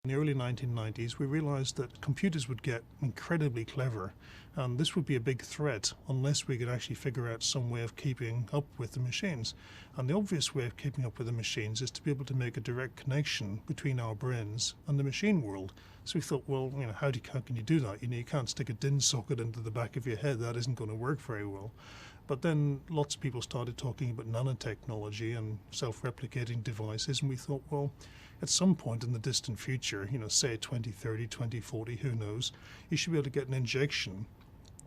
In the early 1990s, we realized that computers would get incredibly clever, and this would be a big threat unless we could actually figure out some way of keeping up with the machines. And the obvious way of keeping up with the machines is to be able to make a direct connection between our brains and the machine world. So we thought, well, how can you do that? You can't stick a DIN socket into the back of your head. That isn't going to work very well. But then lots of people started talking about nanotechnology and self-replicating devices, and we thought, well, at some point in the distant future, say 2030, 2040, who knows, you should be able to get an injection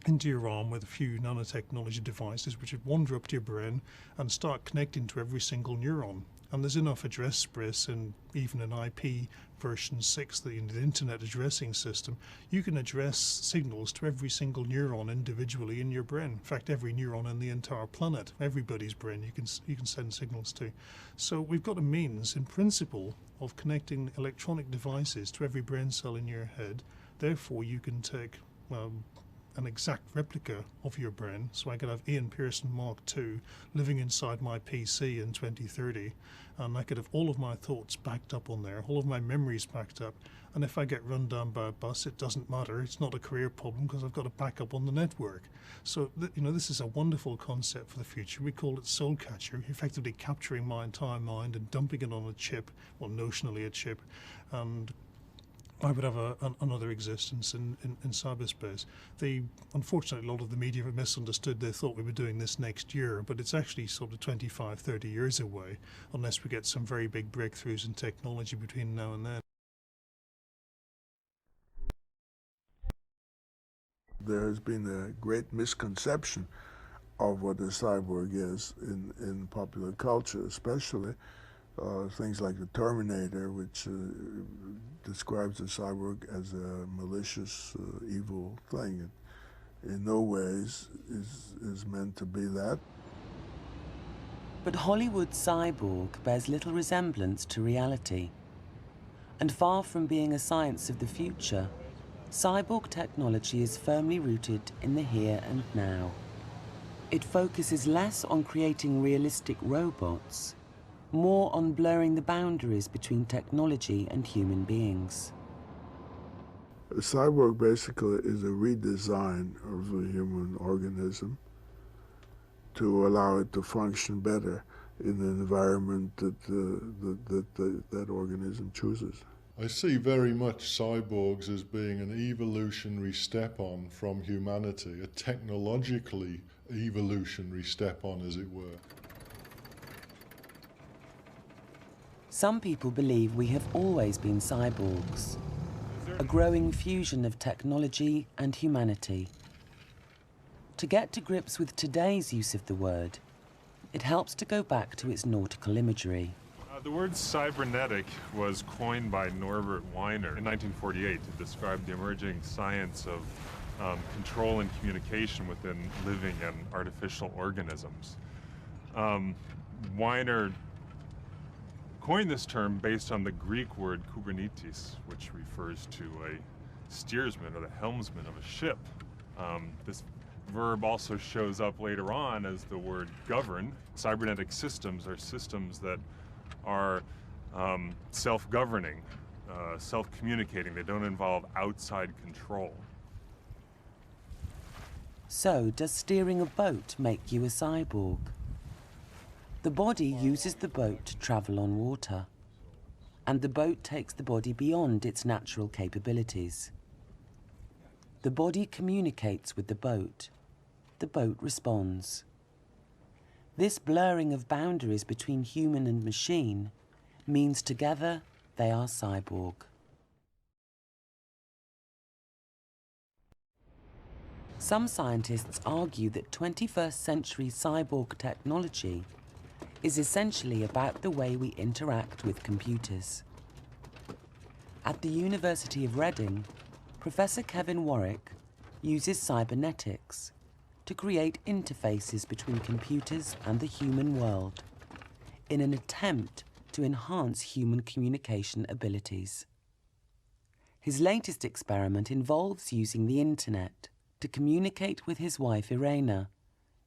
into your arm with a few nanotechnology devices which would wander up to your brain and start connecting to every single neuron. And there's enough address space, and even in IP version 6, the internet addressing system, you can address signals to every single neuron individually in your brain. In fact, every neuron in the entire planet, everybody's brain, you can send signals to. So we've got a means, in principle, of connecting electronic devices to every brain cell in your head. Therefore, you can take an exact replica of your brain. So I could have Ian Pearson Mark II living inside my PC in 2030, and I could have all of my thoughts backed up on there, all of my memories backed up. And if I get run down by a bus, it doesn't matter. It's not a career problem because I've got a backup on the network. So this is a wonderful concept for the future. We call it Soul Catcher, effectively capturing my entire mind and dumping it on a chip, well, notionally a chip, and I would have another existence in cyberspace. Unfortunately, a lot of the media have misunderstood. They thought we were doing this next year, but it's actually sort of 25, 30 years away, unless we get some very big breakthroughs in technology between now and then. There has been a great misconception of what a cyborg is in popular culture, especially things like the Terminator, which describes a cyborg as a malicious, evil thing. It in no ways is meant to be that. But Hollywood's Cyborg bears little resemblance to reality. And far from being a science of the future, cyborg technology is firmly rooted in the here and now. It focuses less on creating realistic robots, more on blurring the boundaries between technology and human beings. A cyborg basically is a redesign of the human organism to allow it to function better in the environment that organism chooses. I see very much cyborgs as being an evolutionary step-on from humanity, a technologically evolutionary step-on, as it were. Some people believe we have always been cyborgs, a growing fusion of technology and humanity. To get to grips with today's use of the word, it helps to go back to its nautical imagery. The word cybernetic was coined by Norbert Wiener in 1948 to describe the emerging science of control and communication within living and artificial organisms. Wiener coined this term based on the Greek word kubernetes, which refers to a steersman or the helmsman of a ship. This verb also shows up later on as the word govern. Cybernetic systems are systems that are self-governing, self-communicating. They don't involve outside control. So, does steering a boat make you a cyborg? The body uses the boat to travel on water, and the boat takes the body beyond its natural capabilities. The body communicates with the boat responds. This blurring of boundaries between human and machine means together they are cyborg. Some scientists argue that 21st century cyborg technology is essentially about the way we interact with computers. At the University of Reading, Professor Kevin Warwick uses cybernetics to create interfaces between computers and the human world in an attempt to enhance human communication abilities. His latest experiment involves using the internet to communicate with his wife Irena,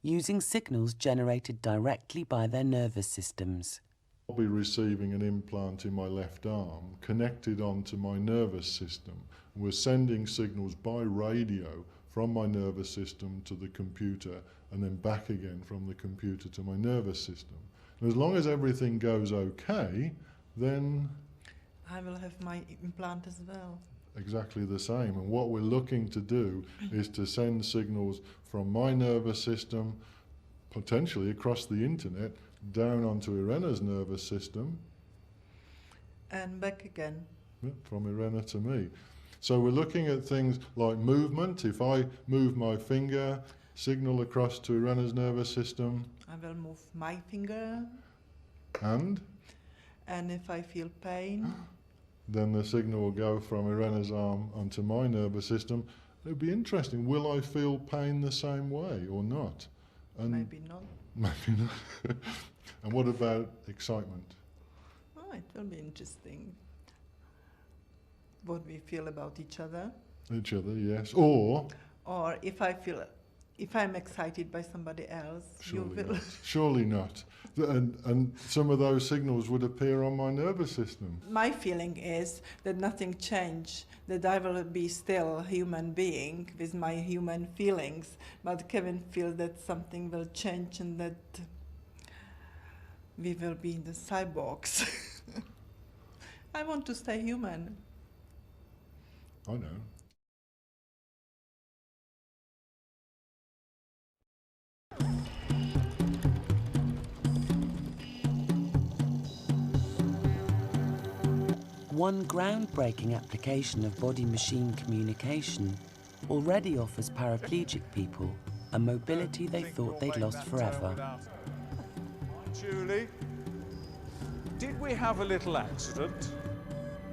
using signals generated directly by their nervous systems. I'll be receiving an implant in my left arm connected onto my nervous system. We're sending signals by radio from my nervous system to the computer and then back again from the computer to my nervous system. And as long as everything goes okay, then I will have my implant as well. Exactly the same. And what we're looking to do is to send signals from my nervous system, potentially across the internet, down onto Irena's nervous system. And back again. Yeah, from Irena to me. So we're looking at things like movement. If I move my finger, signal across to Irena's nervous system. I will move my finger. And if I feel pain, then the signal will go from Irena's arm onto my nervous system. It'd be interesting, will I feel pain the same way or not? And maybe not. Maybe not. And what about excitement? Oh, it will be interesting. What we feel about each other. Each other, yes. Or if I'm excited by somebody else, surely you will. not. Surely not. And some of those signals would appear on my nervous system. My feeling is that nothing changed, that I will be still a human being with my human feelings, but Kevin feels that something will change and that we will be the cyborgs. I want to stay human. I know. One groundbreaking application of body-machine communication already offers paraplegic people a mobility they thought they'd lost forever. Julie, did we have a little accident?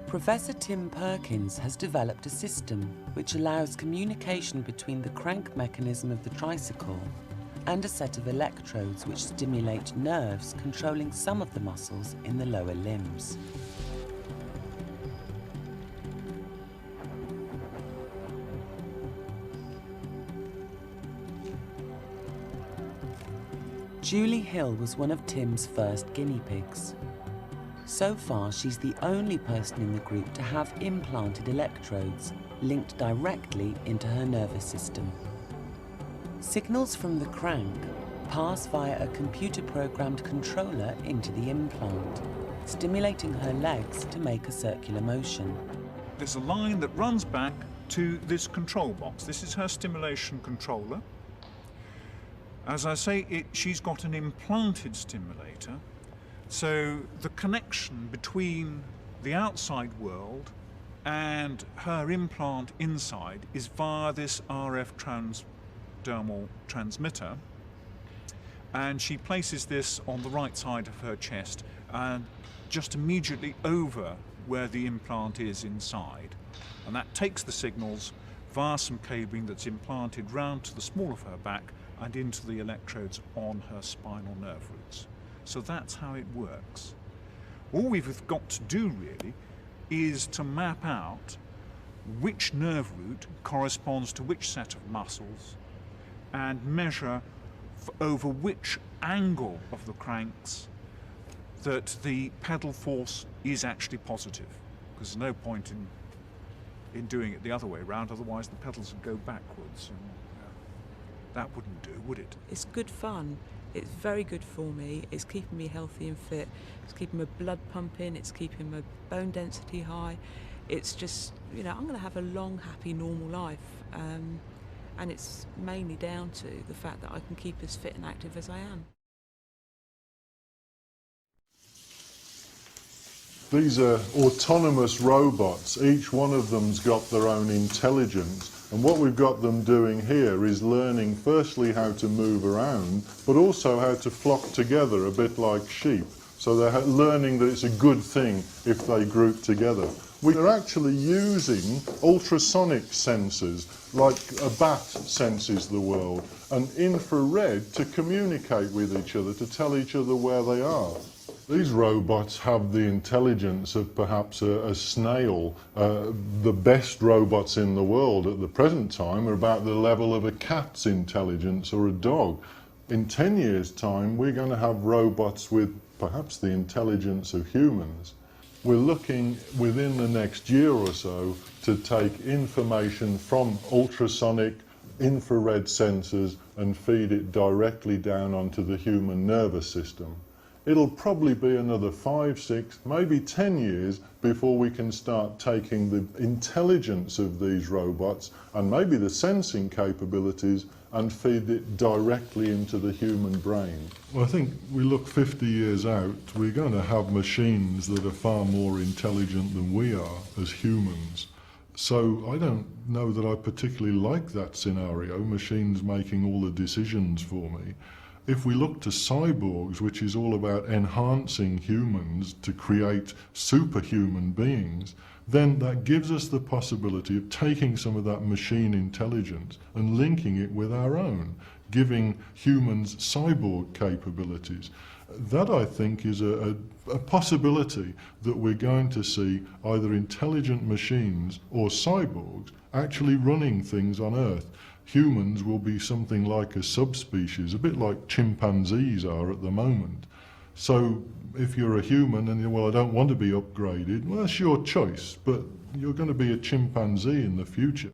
Professor Tim Perkins has developed a system which allows communication between the crank mechanism of the tricycle and a set of electrodes which stimulate nerves controlling some of the muscles in the lower limbs. Julie Hill was one of Tim's first guinea pigs. So far, she's the only person in the group to have implanted electrodes linked directly into her nervous system. Signals from the crank pass via a computer-programmed controller into the implant, stimulating her legs to make a circular motion. There's a line that runs back to this control box. This is her stimulation controller. As I say, she's got an implanted stimulator, so the connection between the outside world and her implant inside is via this RF transdermal transmitter, and she places this on the right side of her chest and just immediately over where the implant is inside, and that takes the signals via some cabling that's implanted round to the small of her back and into the electrodes on her spinal nerve roots. So that's how it works. All we've got to do really is to map out which nerve root corresponds to which set of muscles and measure over which angle of the cranks that the pedal force is actually positive. Because there's no point in doing it the other way around, otherwise the pedals would go backwards. And that wouldn't do, would it? It's good fun. It's very good for me. It's keeping me healthy and fit. It's keeping my blood pumping. It's keeping my bone density high. It's just, you know, I'm going to have a long, happy, normal life. And it's mainly down to the fact that I can keep as fit and active as I am. These are autonomous robots. Each one of them's got their own intelligence. And what we've got them doing here is learning firstly how to move around, but also how to flock together a bit like sheep. So they're learning that it's a good thing if they group together. We're actually using ultrasonic sensors, like a bat senses the world, and infrared to communicate with each other, to tell each other where they are. These robots have the intelligence of perhaps a snail. The best robots in the world at the present time are about the level of a cat's intelligence or a dog. In 10 years' time, we're going to have robots with perhaps the intelligence of humans. We're looking within the next year or so to take information from ultrasonic, infrared sensors and feed it directly down onto the human nervous system. It'll probably be another 5, 6, maybe 10 years before we can start taking the intelligence of these robots and maybe the sensing capabilities and feed it directly into the human brain. Well, I think we look 50 years out, we're going to have machines that are far more intelligent than we are as humans. So I don't know that I particularly like that scenario, machines making all the decisions for me. If we look to cyborgs, which is all about enhancing humans to create superhuman beings, then that gives us the possibility of taking some of that machine intelligence and linking it with our own, giving humans cyborg capabilities. That, I think, is a possibility that we're going to see either intelligent machines or cyborgs actually running things on Earth. Humans will be something like a subspecies, a bit like chimpanzees are at the moment. So if you're a human and well, I don't want to be upgraded, well, that's your choice, but you're going to be a chimpanzee in the future.